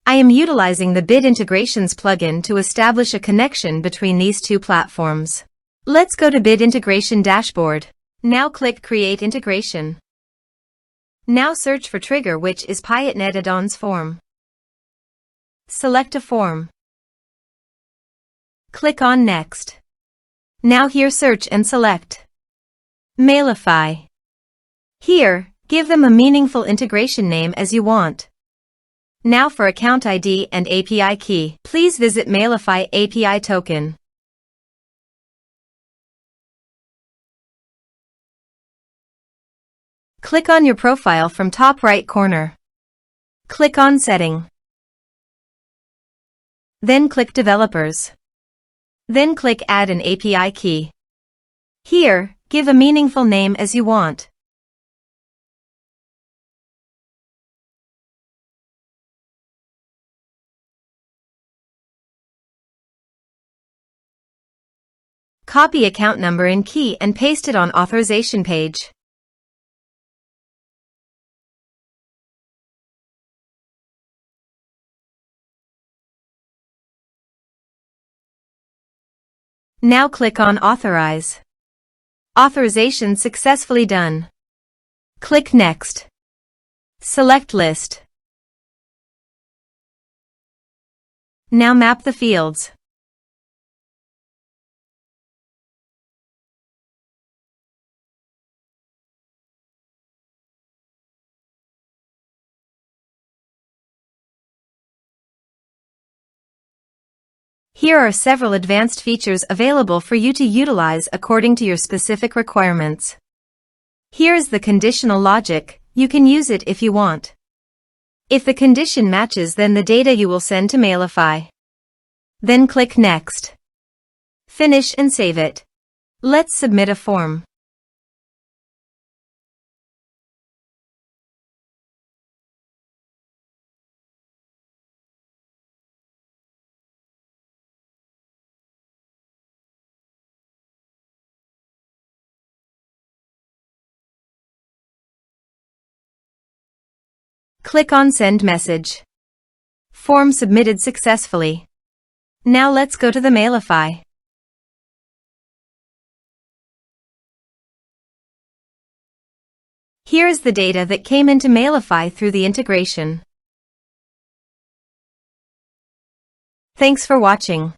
I am utilizing the Bid Integrations plugin to establish a connection between these two platforms. Let's go to Bid Integration Dashboard. Now click Create Integration. Now search for trigger, which is Piotnet Addons form. Select a form. Click on Next. Now here search and select Mailify. Here, give them a meaningful integration name as you want. Now for account ID and API key, please visit Mailify API token. Click on your profile from top right corner. Click on Setting. Then click Developers. Then click Add an API key. Here, give a meaningful name as you want. Copy account number and key and paste it on authorization page. Now click on Authorize. Authorization successfully done. Click Next. Select List. Now map the fields. Here are several advanced features available for you to utilize according to your specific requirements. Here is the conditional logic. You can use it if you want. If the condition matches, then the data you will send to Mailify. Then click Next. Finish and save it. Let's submit a form. Click on Send Message. Form submitted successfully. Now let's go to the Mailify. Here is the data that came into Mailify through the integration. Thanks for watching.